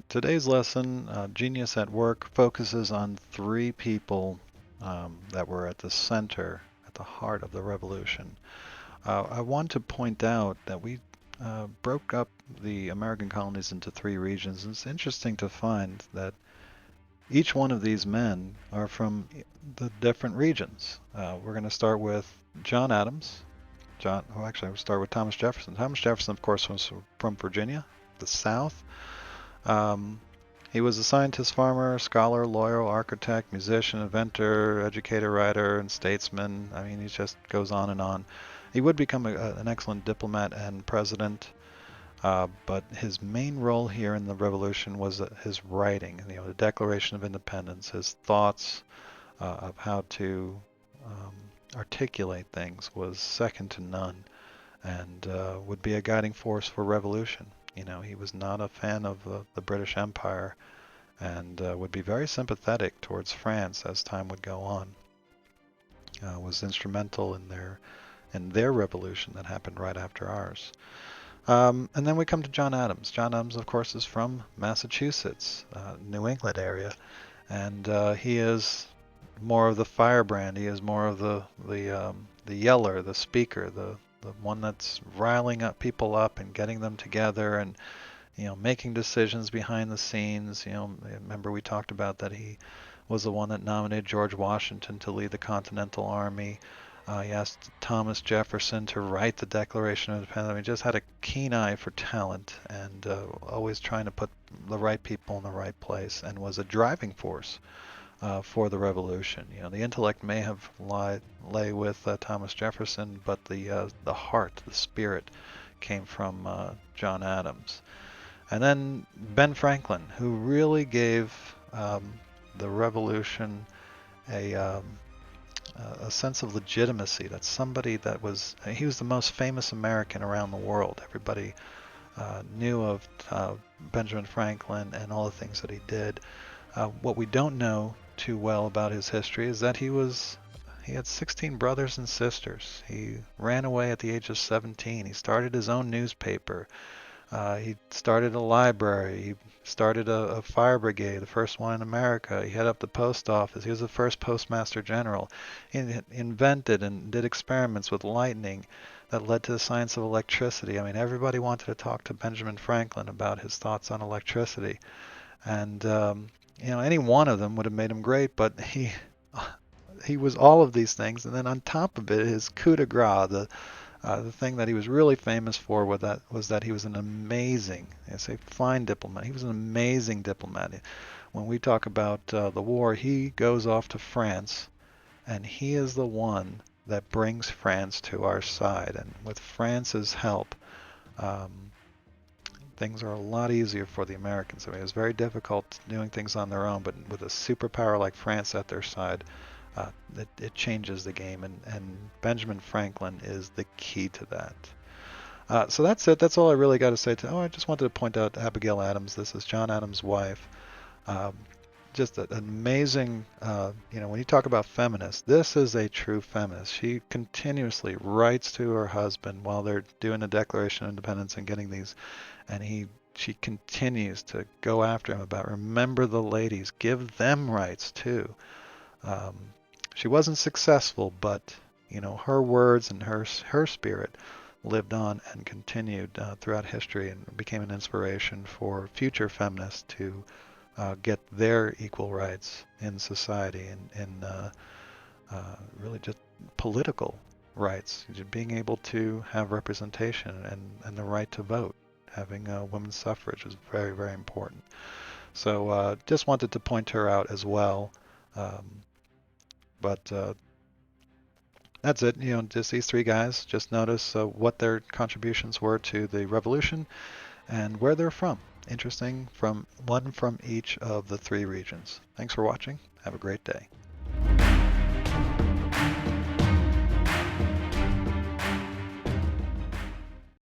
Today's lesson, Genius at Work, focuses on three people that were at the center, at the heart of the revolution. I want to point out that we broke up the American colonies into three regions. It's interesting to find that each one of these men are from the different regions. We're going to start with John Adams. We'll start with Thomas Jefferson. Thomas Jefferson, of course, was from Virginia, the South. Um, he was a scientist, farmer, scholar, lawyer, architect, musician, inventor, educator, writer, and statesman. I mean, he just goes on and on. He would become an excellent diplomat and president, but his main role here in the revolution was his writing, the Declaration of Independence, his thoughts of how to um, articulate things was second to none, and would be a guiding force for revolution. He was not a fan of the British Empire and would be very sympathetic towards France as time would go on. Was instrumental in their revolution that happened right after ours. And then we come to John Adams. John Adams, of course, is from Massachusetts, New England area, and he is more of the firebrand. He is more of the yeller, the speaker, the one that's riling up people up and getting them together and making decisions behind the scenes. Remember we talked about that he was the one that nominated George Washington to lead the Continental Army. He asked Thomas Jefferson to write the Declaration of Independence. I mean, he just had a keen eye for talent and always trying to put the right people in the right place, and was a driving force for the revolution. The intellect may have lay with Thomas Jefferson, but the heart, the spirit, came from John Adams. And then Ben Franklin, who really gave the revolution a sense of legitimacy. That somebody that he was the most famous American around the world. Everybody knew of Benjamin Franklin and all the things that he did. What we don't know too well about his history is that he had 16 brothers and sisters. He ran away at the age of 17. He started his own newspaper. He started a library. He started a fire brigade, the first one in America. He headed up the post office. He was the first postmaster general. He invented and did experiments with lightning that led to the science of electricity. I mean, everybody wanted to talk to Benjamin Franklin about his thoughts on electricity. And, any one of them would have made him great, but he was all of these things. And then on top of it, his coup de grace, the thing that he was really famous for was that he was an amazing, I say fine diplomat. He was an amazing diplomat. When we talk about the war, he goes off to France, and he is the one that brings France to our side. And with France's help, things are a lot easier for the Americans. I mean, it was very difficult doing things on their own, but with a superpower like France at their side, it changes the game, and Benjamin Franklin is the key to that. So that's it. That's all I really got to say. I just wanted to point out Abigail Adams. This is John Adams' wife. Um, just an amazing, when you talk about feminists, this is a true feminist. She continuously writes to her husband while they're doing the Declaration of Independence and getting these, and she continues to go after him about remember the ladies, give them rights too. Um, she wasn't successful, but her words and her spirit lived on and continued throughout history and became an inspiration for future feminists to get their equal rights in society and really just political rights, being able to have representation and the right to vote. Having women's suffrage was very, very important. So just wanted to point her out as well. But that's it. Just these three guys. Just notice what their contributions were to the revolution and where they're from. Interesting, from each of the three regions. Thanks for watching. Have a great day.